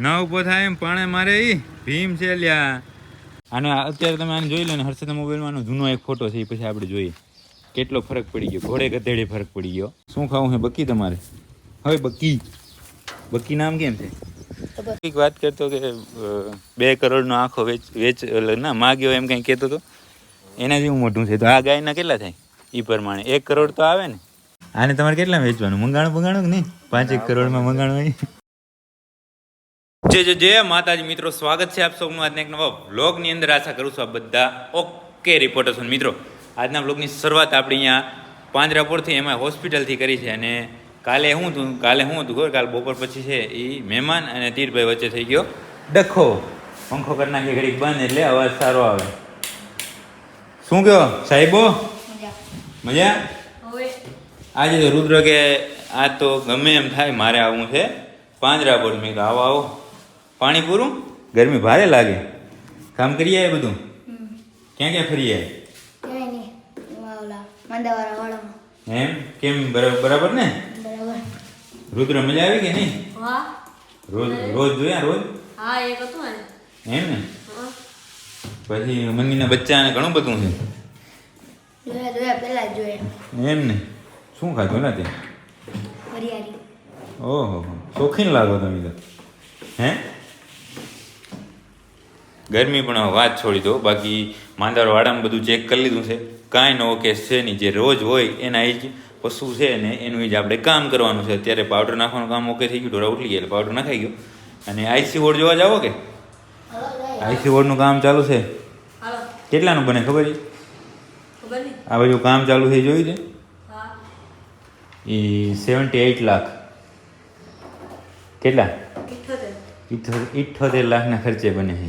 ન ઉભો થાય એમ પાણે મારે ઈ ભીમ છે લ્યા. આને અત્યારે તમે આને જોઈ લો ને, હર્ષદના મોબાઈલમાં આનો જૂનો એક ફોટો છે, એ પછી આપણે જોઈએ કેટલો ફરક પડી ગયો. ઘોડે ગધેડે ફરક પડી ગયો. શું ખાવું છે બક્કી તમારે? હવે બક્કી, બક્કી નામ કેમ છે? એક વાત કરતો કે 2 કરોડનો આખો વેચ ના માગ્યો એમ કંઈ કહેતો હતો. એના જેવું મોટું છે. તો આ ગાયના કેટલા થાય એ પ્રમાણે 1 કરોડ તો આવે ને. આને તમારે કેટલા વેચવાનું? મંગાણું કે નહીં? 5-1 કરોડમાં મંગાણું હોય. જય માતાજી મિત્રો, સ્વાગત છે આપ સૌનું આજના એક નવા વ્લોગની અંદર. આશા કરું છું આપ બધા ઓકે રિપોર્ટર છો. મિત્રો આજના વ્લોગની શરૂઆત આપણે અહીંયા પાંજરાપોળથી, એમાં હોસ્પિટલથી કરી છે. અને કાલે શું હતું ખબર? કાલે બપોર પછી છે એ મહેમાન અને તીરભાઈ વચ્ચે થઈ ગયો ડખો. પંખો કરી નાખી ઘડીક બંધ એટલે અવાજ સારો આવે. શું કહો સાહેબો? મજા? આજે તો રુદ્ર કે આ તો ગમે એમ થાય મારે આવવું છે પાંજરાપોળ. મેં આવો આવો, પાણી પૂરું, ગરમી ભારે લાગે, કામ કરીએ એ બધું. ક્યાં ક્યાં ફરીએ? એમ કેમ? બરાબર ને? રુદ્ર મજા આવી કે નહીં? રોજ જોયા? રોજ એમ ને? પછી મમ્મીના બચ્ચાને ઘણું બધું છે એમ ને? શું ખાધું ને તે? ઓહો, શોખીન લાગો તમે તો. હે? ગરમી પણ વાત છોડી દો. બાકી માંદરવાડામાં બધું ચેક કરી લીધું છે, કાંઈ નવો કેસ છે નહીં. જે રોજ હોય એના એ જ પશુ છે ને એનું જ આપણે કામ કરવાનું છે. અત્યારે પાવડર નાખવાનું કામ ઓકે થઈ ગયું, ઢોરા ઉઠલી ગયા એટલે પાવડર નાખાઈ ગયો. અને આઈસી વોર્ડ જોવા જાવો કે? આઈસી વોર્ડનું કામ ચાલુ છે. કેટલાનું બને ખબર છે? આ બાજુ કામ ચાલુ છે, જોઈ છે એ 78 લાખ. કેટલા? 78 લાખના ખર્ચે બને છે.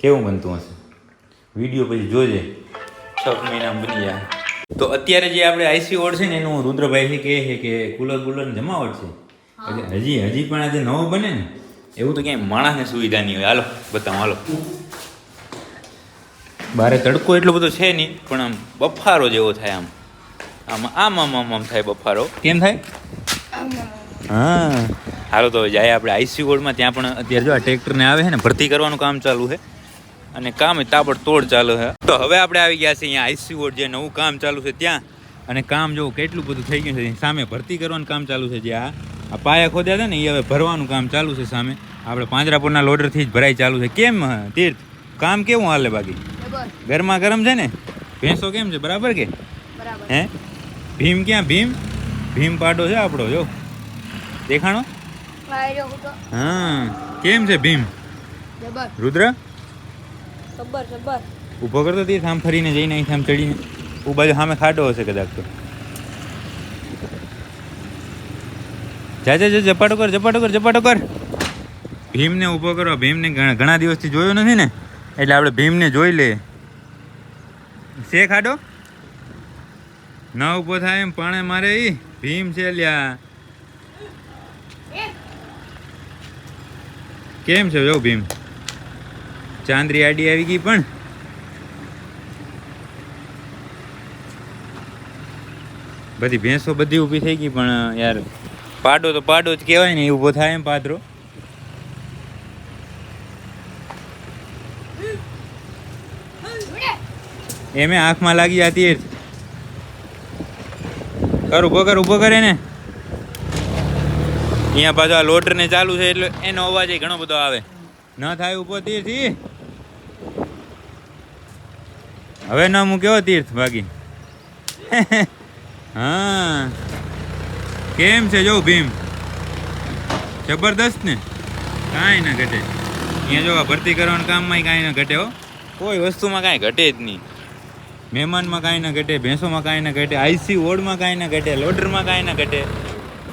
કેવું બનતું હશે? વિડીયો પછી જોજે, 6 મહિનામાં બની જાય. તો અત્યારે જે આપણે આઈસી વોર્ડ છે ને એનું રુદ્રભાઈ કહે છે કે કુલર જમાવટ છે. હજી પણ આજે નવો બને ને એવું તો ક્યાંય માણસને સુવિધા નહીં હોય. હાલો બતાવો, હાલો. બારે તડકો એટલો બધો છે નહીં, પણ આમ બફારો જેવો થાય. આમ થાય બફારો. કેમ થાય? હા, હાલો તો જાય આપણે આઈસી વોર્ડમાં. ત્યાં પણ અત્યારે જો આ ટ્રેક્ટરને આવે છે ને ભરતી કરવાનું કામ ચાલુ છે, અને કામ તાબડતોડ ચાલુ છે. તો હવે આપણે આવી ગયા છે અહીંયા આઈસી વોર્ડ, જે નવું કામ ચાલુ છે ત્યાં. અને કામ જો કેટલું બધું થઈ ગયું છે. સામે ભરતી કરવાનું કામ ચાલુ છે. જે આ પાયા ખોદ્યા હતા ને એ હવે ભરવાનું કામ ચાલુ છે સામે. આપણે પાંજરાપોળના લોડરથી જ ભરાઈ ચાલુ છે. કેમ તીર્થ, કામ કેવું હાલે? બાકી ગરમા ગરમ છે ને? ભેંસો કેમ છે? બરાબર કે? હે? ભીમ ક્યાં? ભીમ પાડો છે આપણો, જો દેખાણો. હા, કેમ છે ભીમ? રુદ્ર ઉભો કરતો તીર્થ, આમ ફરીને જઈને અહીંથી આમ ચડીને ઉ બાજુ સામે ખાડો હશે કદાચ. તો જા ઝપાટો કર. ભીમને ઊભો કરો. ભીમને ઘણા દિવસથી જોયો નથી ને, એટલે આપણે ભીમને જોઈ લે. છે ખાડો? ન ઊભો થાય એમ પાણે મારે ઈ ભીમ છે લ્યા. કેમ છે જો ભીમ? ચાંદરી આડી આવી ગઈ. પણ બધી ભેંસો બધી ઊભી થઈ ગઈ. પણ યાર પાડો તો પાડો જ કહેવાય ને, એ ઊભો થાય એમ પાદરો. એમે આંખમાં લાગી જતી. ઊભો કરે ને. અહીંયા પાછો આ લોટર ને ચાલુ છે એટલે એનો અવાજ ઘણો બધો આવે. ન થાય ઊભો તીર્થ. હવે ન મૂક્યો તીર્થ ભાગી. હા, કેમ છે જો ભીમ? જબરદસ્ત ને, કાંઈ ના ઘટે. અહીંયા જો ભરતી કરવાનું કામમાં કાંઈ ના ઘટે હો. કોઈ વસ્તુમાં કાંઈ ઘટે જ નહીં. મહેમાનમાં કાંઈ ના ઘટે, ભેંસોમાં કાંઈ ના ઘટે, આઈસી વોર્ડમાં કાંઈ ના ઘટે, લોડરમાં કાંઈ ના ઘટે,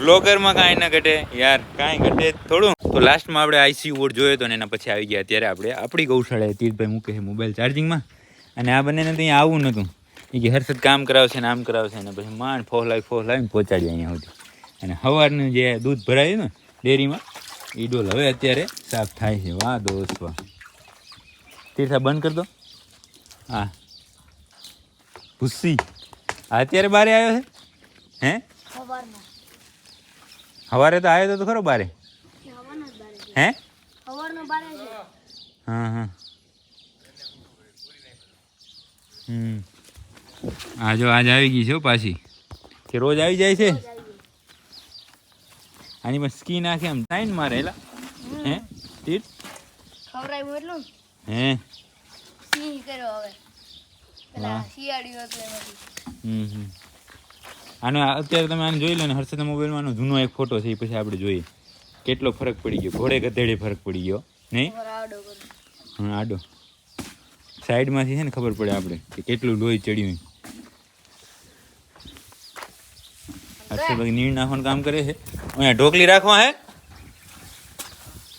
બ્લોગરમાં કાંઈ ના ઘટે. યાર કાંઈ ઘટે થોડું. તો લાસ્ટમાં આપણે આઈસી વોર્ડ જોયો હતો ને એના પછી આવી ગયા અત્યારે આપણે આપણી ગૌશાળાએ. તીર્થભાઈ મૂકે છે મોબાઈલ ચાર્જિંગમાં. અને આ બંનેને તો અહીંયા આવવું નહોતું. એ કે હર્ષદ કામ કરાવશે ને આમ કરાવશે ને, પછી માંડ ફોલાવીને પહોંચાડી અહીંયા સુધી. અને સવારનું જે દૂધ ભરાયું ને ડેરીમાં એ ડોલ હવે અત્યારે સાફ થાય છે. વાહ દોસ્ત વાહ. તીર્થા બંધ કરી દો. હા ભૂસી અત્યારે બારે આવ્યો છે? હે, સવારે તો આવ્યો તો ખરો બારે. હે સવારનો બારે છે. હા હા આ જો આજ આવી ગઈ છે હો પાછી કે રોજ આવી જાય છે આની પર સ્કી નાખે એમ ટાઈન મારે એલા હે તીર્થ ખવરાયું એટલું હે સિંહ કર્યો હવે પેલા શિયાળ્યું હતું એમાંથી. આનો અત્યારે તમે આને જોઈ લો ને હર્ષદના મોબાઈલમાં આનો જૂનો એક ફોટો છે એ પછી આપણે જોઈએ કેટલો ફરક પડી ગયો ઘોડે ગધેડે ફરક પડી ગયો નહીં આડો કરો. હા આડો સાઈડમાંથી છે ને ખબર પડે આપણે કે કેટલું લોહી ચડ્યું હર્ષદ નીણ નાખવાનું કામ કરે છે અહીંયા ઢોકલી રાખવા હે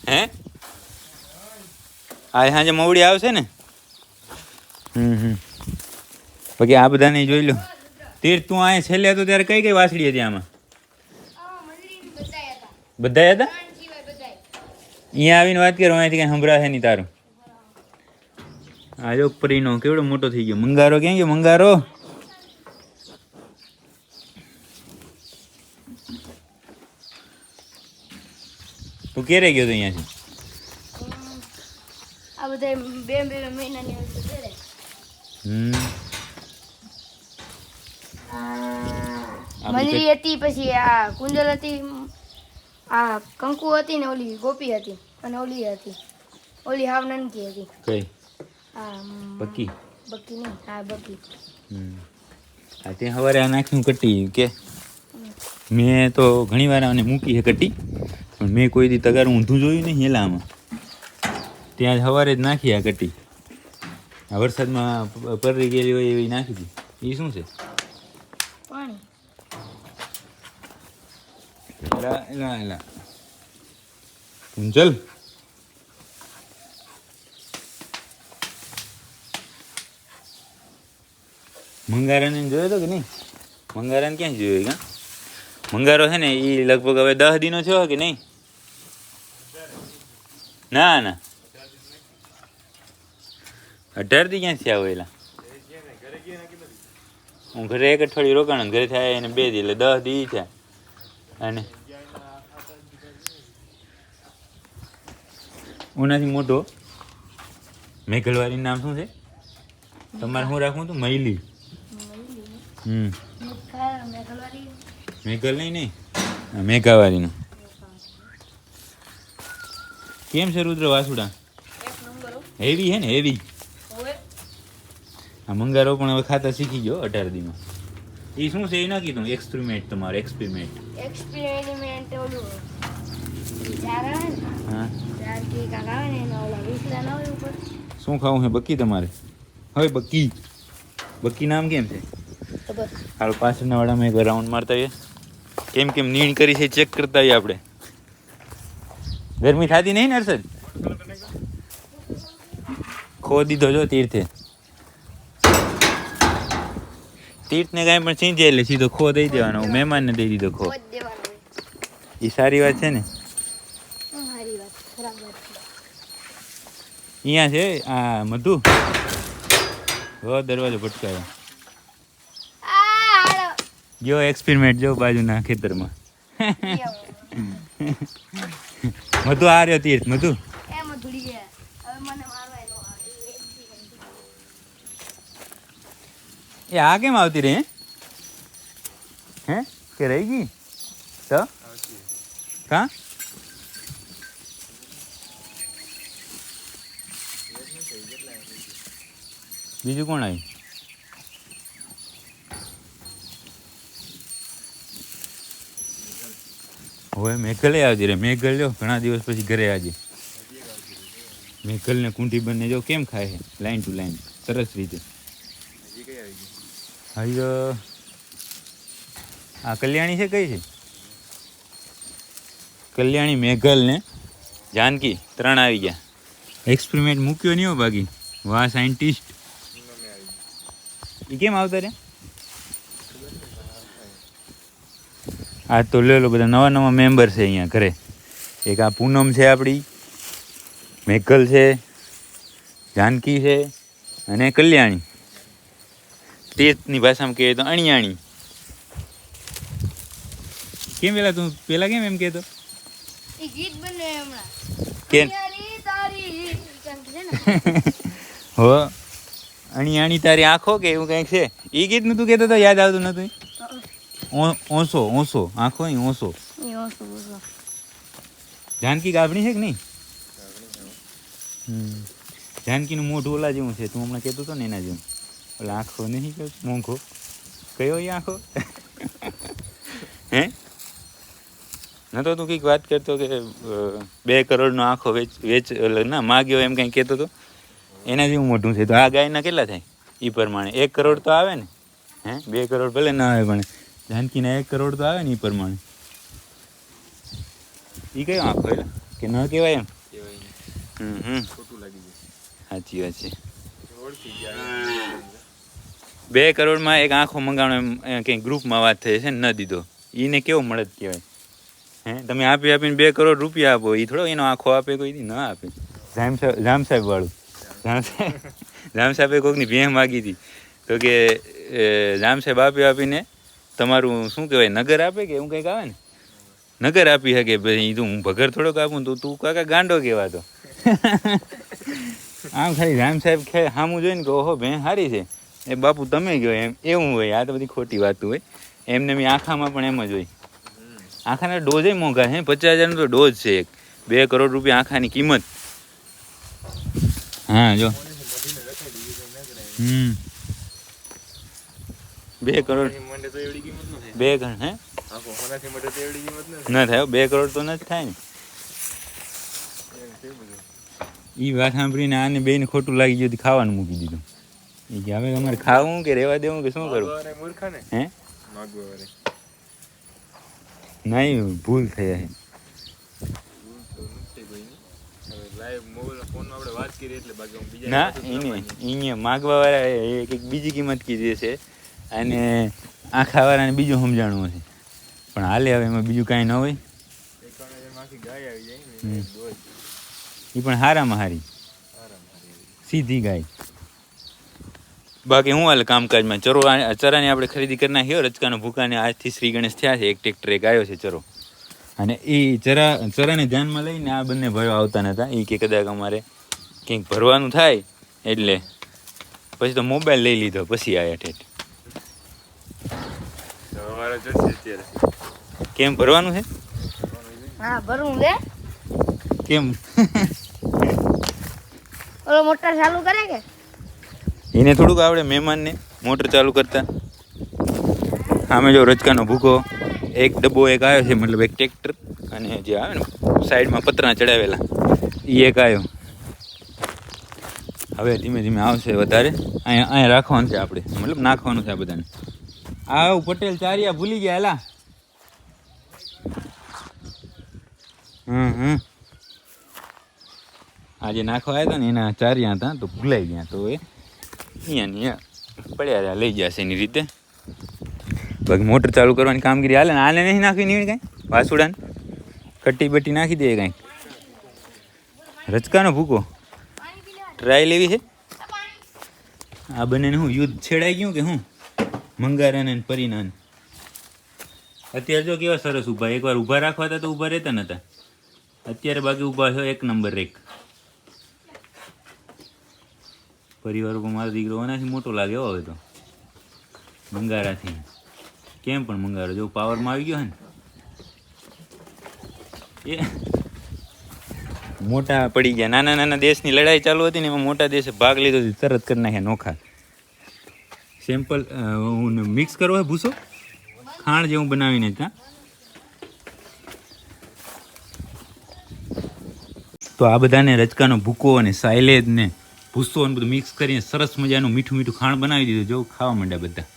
હે આ સાંજે મવડી આવશે ને બાકી આ બધાને જોઈ લો તીર્થ તું અહીંયા છેલ્લે હતો ત્યારે કઈ કઈ વાસળી હતી આમાં બધા હતા અહીંયા આવીને વાત કરો અહીંયાથી કઈ સંભળાશે નહીં તારું આ જો પરીનો કેવડો મોટો થઈ ગયો મંગારો ક્યાં ગયો મંગારો તું ક્યારે ગયો તો અહીંયાથી આ બધા બે મહિનાની વસ્તુ છે. મંજરી હતી પછી આ કુંજલ હતી આ કંકુ હતી ને ઓલી ગોપી હતી અને ઓલી હતી ઓલી હાવ નાનકી હતી કઈ આ બકી બકી નહીં હા બકી. આ તે સવારે આ નાખ્યું કટ્ટી કે મેં તો ઘણી વાર આને મૂકી છે કટ્ટી પણ મેં કોઈ દી તગાર ઊંધું જોયું નહીં હેલામાં ત્યાં સવારે જ નાખી આ કટ્ટી આ વરસાદમાં પલળી ગયેલી હોય એવી નાખી હતી એ શું છે પાણી એલા એલા એલા કુંજલ મંગારાને જોયો તો કે નહીં મંગારાને ક્યાં જોયો કા મંગારો છે ને એ લગભગ હવે 10 દિનો થયો કે નહીં ના ના 18 દી ક્યાંથી આવો એલા હું ઘરે એક અઠવાડિયું રોકાણ ઘરે થાય એને 2 દી એટલે 10 દી છે અને ઓનાથી મોટો મેઘલવાળી નામ શું છે તમારે શું રાખવું હતું મૈલી મેઘલ નહીં મેઘાવાળીનું કેમ છે રુદ્ર વાસુડા હેવી હે ને હેવી આ મંગારો પણ હવે ખાતા શીખી ગયો 18 દીમાં એ શું છે એ ના કીધું એક્સપેરિમેન્ટ તમારો એક્સપેરિમેન્ટ ઓલું ચાર આવે ને હા ચાર કે કાક આવે ને એના ઓલા વિસરા ના હોય ઉપર શું ખાવું છે બક્કી તમારે હવે બક્કી બક્કી નામ કેમ છે તો બસ હાલ પાછળના વાળામાં એક રાઉન્ડ મારતા આવીએ કેમ કેમ નીણ કરી છે ચેક કરતા આવીએ આપણે ગરમી થતી નહીં ને હર્ષદ ખો દીધો જો તીર્થે તીર્થને કાંઈ પણ ચીંજે એટલે સીધો ખો દઈ દેવાનો મહેમાનને દઈ દીધો ખો જ દેવાનું એ સારી વાત છે ને સારી વાત ખરાબ વાત છે. અહીંયા છે આ મધુ હો દરવાજો ભટકાયો જો એક્સપેરિમેન્ટ જો બાજુના ખેતરમાં મધુ આ રહ્યો તીર્થ મધુ એમ ધૂળી ગયા હવે મને મારવા નો આવે એ આ કેમ આવતી રહી હે કે રહી ગઈ તો કા બીજું કોણ આવ્યું હવે મેઘલે આવતી રે મેઘલ જો ઘણા દિવસ પછી ઘરે આજે મેઘલને કુંઠી બંને જો કેમ ખાય છે લાઈન ટુ લાઈન સરસ રીતે હવે આ કલ્યાણી છે કઈ છે કલ્યાણી મેઘલ ને જાનકી 3 આવી ગયા એક્સપેરિમેન્ટ મૂક્યો નહીં હો બાકી વાહ સાયન્ટિસ્ટ એ કેમ આવતા રે આ તો લે લો બધા નવા નવા મેમ્બર છે અહીંયા ઘરે એક આ પૂનમ છે આપણી મેઘલ છે જાનકી છે અને કલ્યાણી તેજની ભાષામાં કહીએ તો અણિયાણી કેમ પેલા તું પેલા કેમ એમ કહેતો એ ગીત બને હમણાં કે તારી કંઈક છે ને. હો અણી આણી તારી આંખો કે એવું કંઈક છે એ ગીતનું તું કહેતો તો યાદ આવતું નતું ઓસો ઓસો આંખો નહીં ઓસો એ ઓછું ઓછું. જાનકી ગાભણી છે કે નહીં જાનકીનું મોઢું ઓલા જેવું છે તું હમણાં કહેતો હતો ને એના જેવું ઓલા આંખો નહીં કહ્યું મોંઘો કયો એ આંખો હે નતો તું કંઈક વાત કરતો કે 2 કરોડનો આંખો વેચ ના માગ્યો એમ કંઈક કહેતો હતો એના જેવું મોટું છે તો આ ગાયના કેટલા થાય એ પ્રમાણે 1 કરોડ તો આવે ને હે 2 કરોડ ભલે ના આવે પણ જાનકીના 1 કરોડ તો આવે ને એ પ્રમાણે એ કયો આંખો એટલે કે ન કહેવાય એમ સાચી વાત છે 2 કરોડમાં એક આંખો મંગાવવાનો એમ કંઈક ગ્રુપમાં વાત થઈ છે ને ન દીધો એને કેવો મળત કહેવાય હે તમે આપીને 2 કરોડ રૂપિયા આપો એ થોડો એનો આંખો આપે કોઈ ન આપે જામ સાહેબ વાળું જામ સાહેબે કોઈકની ભેં માગી હતી તો કે જામ સાહેબ આપીને તમારું શું કહેવાય નગર આપે કે એવું કંઈક આવે ને નગર આપી શકે ભાઈ તું હું ભગર થોડોક આપું તો તું કાકા ગાંડો કહેવાતો આમ ખાલી રામ સાહેબ સામું જોઈને કે ઓહો ભેં સારી છે એ બાપુ તમે ગયો એમ એવું હોય આ તો બધી ખોટી વાતું હોય એમને મેં આંખામાં પણ એમ જ હોય આંખાના ડોઝ મોંઘા છે 50,000નો તો ડોઝ છે એક 2 કરોડ રૂપિયા આંખાની કિંમત હા જો 2 કરોડ 2 કરોડ હે ના થાય 2 કરોડ તો નથી થાય ને એ વાત સાંભળીને આને બેને ખોટું લાગી ગયું ખાવાનું મૂકી દીધું એ કે હવે અમારે ખાવું કે રહેવા દેવું કે શું કરવું હે નહીં ભૂલ થઈ છે ના એને માગવા વાળા એક બીજી કિંમત કીધી છે અને આખા વાળાને બીજું સમજાણું હશે પણ હાલે હવે એમાં બીજું કાંઈ ન હોય એ પણ હારામાં હારી સીધી ગાય બાકી હું હાલ કામકાજમાં ચરાની આપણે ખરીદી કરી નાખી રચકાનો ભૂકાને આજથી શ્રી ગણેશ થયા છે એક ટ્રેક્ટર એક આવ્યો છે ચરો અને એ ચરાને ધ્યાનમાં લઈને આ બંને ભાઈઓ આવતા નહોતા એ કે કદાચ અમારે કંઈક ભરવાનું થાય એટલે પછી તો મોબાઈલ લઈ લીધો પછી આવ્યા ઠેઠ કેમ ભરવાનું છે હા ભરવું લે કેમ ઓલો મોટર ચાલુ કરે કે એને થોડુંક આવડે મહેમાનને મોટર ચાલુ કરતા સામે જો રચકાનો ભૂકો એક ડબ્બો એક આવ્યો છે મતલબ એક ટ્રેક્ટર અને જે આવે ને સાઈડમાં પતરા ચડાવેલા એ એક આવ્યો હવે ધીમે ધીમે આવશે વધારે અહીંયા રાખવાનું છે આપણે મતલબ નાખવાનું છે આ બધાને આવ પટેલ ચારિયા ભૂલી ગયા એલા આજે નાખવા આવ્યા હતા ને એના ચારિયા હતા તો ભૂલાઈ ગયા તો એ અહીંયા પડ્યા રહ્યા લઈ જશે એની રીતે બાકી મોટર ચાલુ કરવાની કામગીરી હાલે ને આને નહીં નાખવી નહીં કાંઈ વાસુડાને કટ્ટી બટ્ટી નાખી દે કાંઈ રચકાનો ભૂકો ટ્રાય લેવી છે આ બંનેને શું યુદ્ધ છેડાઈ ગયું કે શું મંગારાને ને પરીનાને અત્યારે જો કેવા સરસ ઊભા એકવાર ઊભા રાખવા હતા તો ઊભા રહેતા નહોતા અત્યારે બાકી ઊભા છો 1 નંબર એક પરિવાર ઉપર મારો દીકરો એનાથી મોટો લાગે હવે તો મંગારાથી કેમ પણ મંગારો જો પાવરમાં આવી ગયો ને એ મોટા પડી ગયા નાના નાના દેશની લડાઈ ચાલુ હતી ને એમાં મોટા દેશે ભાગ લીધો તરત કરી નાખ્યા નોખા સેમ્પલ મિક્સ કરવો હોય ભૂસો ખાણ જેવું બનાવીને ત્યાં તો આ બધાને રચકાનો ભૂકો અને સાયલેજ ને ભૂસો અને બધું મિક્સ કરીને સરસ મજાનું મીઠું મીઠું ખાણ બનાવી દીધું જો ખાવા માંડ્યા બધા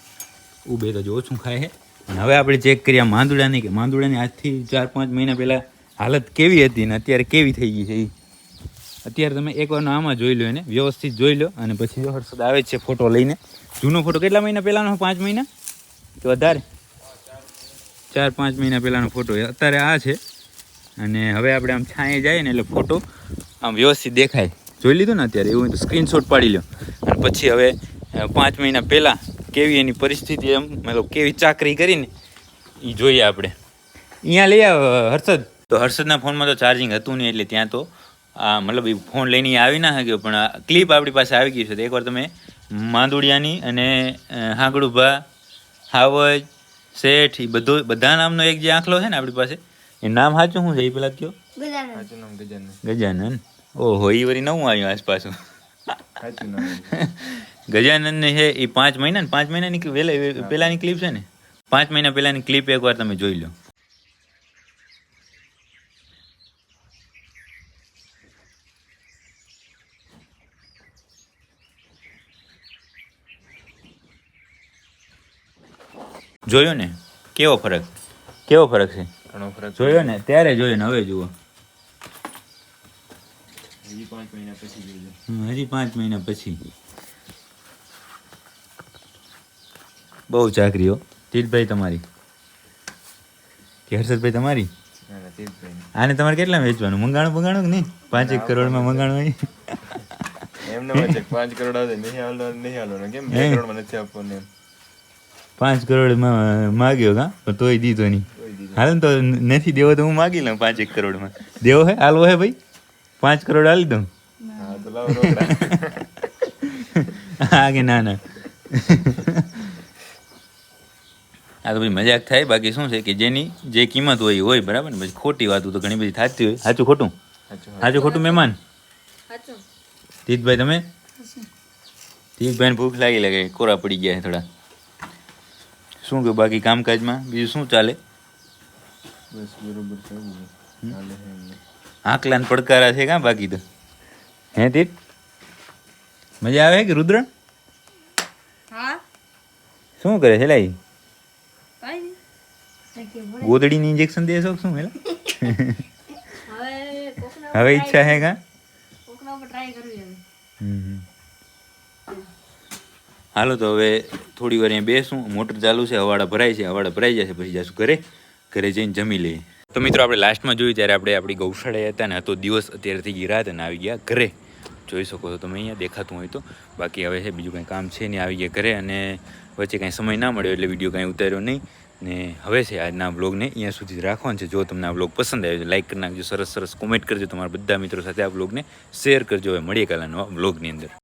ઉભે તો જો ઓછું ખાય છે અને હવે આપણે ચેક કરીએ માંદુડાની કે માંદુડાની આજથી 4-5 મહિના પહેલાં હાલત કેવી હતી ને અત્યારે કેવી થઈ ગઈ છે એ અત્યારે તમે એકવારનો આમાં જોઈ લો એને વ્યવસ્થિત જોઈ લો અને પછી જો હર્ષદ આવે છે ફોટો લઈને જૂનો ફોટો કેટલા મહિના પહેલાંનો 5 મહિના કે વધારે 4-5 મહિના પહેલાંનો ફોટો અત્યારે આ છે અને હવે આપણે આમ છાંયે જઈએ ને એટલે ફોટો આમ વ્યવસ્થિત દેખાય જોઈ લીધું ને અત્યારે એવું તો સ્ક્રીનશોટ પાડી લો અને પછી હવે 5 મહિના પહેલાં કેવી એની પરિસ્થિતિ એમ મતલબ કેવી ચાકરી કરીને એ જોઈએ આપણે અહીંયા લઈ આવ હર્ષદ તો હર્ષદના ફોનમાં તો ચાર્જિંગ હતું નહીં એટલે ત્યાં તો આ મતલબ એ ફોન લઈને ઈ આવી ના શક્યો, પણ આ ક્લિપ આપણી પાસે આવી ગઈ છે. તો એકવાર તમે માંદુડિયાની અને હાંગડુભા, હાવજ, શેઠ એ બધા નામનો એક જે આંખલો છે ને આપણી પાસે, એ નામ સાચું શું છે એ પેલા કયો? ગજાનન. ઓહો, એ વળી નવું આવ્યું આસપાસ. ગજાનન ને છે એ 5 મહિના ને 5 મહિનાની પેલાની ક્લિપ છે ને, 5 મહિના પહેલાની ક્લિપ એકવાર તમે જોઈ લો. જોયો ને કેવો ફરક છે? ઘણો ફરક જોયો ને ત્યારે જોયો ને હવે જુઓ. હજી 5 મહિના પછી જોજો. હજી 5 મહિના પછી. બહુ ચાકરીઓ. તીર્થભાઈ તમારી કે હર્ષદભાઈ તમારી? ના ના તીર્થભાઈ આને તમારે કેટલા વેચવાનું? મંગાણું કે નહીં? 5 કરોડમાં મંગાણું હોય. એમને વચ્ચે 5 કરોડ આવે નહીં હાલો કેમ 2 કરોડમાં નથી આપવાનું એમ. 5 કરોડમાં માગ્યો કા, પણ તોય દીધો નહીં. હાલ ને તો નથી દેવો તો હું માગી લઉં 5 કરોડમાં. દેવો હે? હાલવો હે ભાઈ? 5 કરોડ હાલી દઉં? હા તો લાવો રોકડા. હા કે ના ના. આ તો ભાઈ મજાક થાય, બાકી શું છે કે જેની જે કિંમત હોય એ હોય, બરાબર ને. પછી ખોટી વાતો તો ઘણી બધી થતી હોય. સાચું ખોટું? સાચું ખોટું મહેમાન? તીર્થભાઈ તમે? તીર્થભાઈને ભૂખ લાગે કોરા પડી ગયા છે થોડા. શું કહ્યું બાકી કામકાજમાં બીજું શું ચાલે? બસ બરોબર છે હાલે છે એમને. આંકલાન પડકારા છે કાં બાકી તો? હે તીર્થ, મજા આવે કે રુદ્ર? હા. શું કરે છે લાઈ? કાઈ ગોદડીની ઇન્જેક્શન દે છો શું હેલા? હવે ઈચ્છા હે કાં? કોકના ઉપર ટ્રાય કરવી હવે. હાલો તો હવે થોડી વાર અહીંયા બેસું. મોટર ચાલુ છે, હવાડા ભરાય છે, હવાડા ભરાઈ જશે પછી જશું ઘરે જઈને જમી લઈએ. તો મિત્રો આપણે લાસ્ટમાં જોયું ત્યારે આપણે આપણી ગૌશાળાએ હતા ને, હતો દિવસ, અત્યારે થઈ ગઈ રાત અને આવી ગયા ઘરે. જોઈ શકો છો તમે અહીંયા દેખાતું હોય તો. બાકી હવે છે બીજું કંઈ કામ છે નહીં, આવી ગયા ઘરે. અને વચ્ચે કાંઈ સમય ના મળ્યો એટલે વિડીયો કાંઈ ઉતાર્યો નહીં. ને હવે છે આજના બ્લોગને અહીંયા સુધી જ રાખવાનું છે. જો તમને આ બ્લોગ પસંદ આવ્યો છે લાઈક કરી નાખજો, સરસ કોમેન્ટ કરજો, તમારા બધા મિત્રો સાથે આ બ્લોગને શેર કરજો. હવે મળીએ કાલના નવા બ્લોગની અંદર.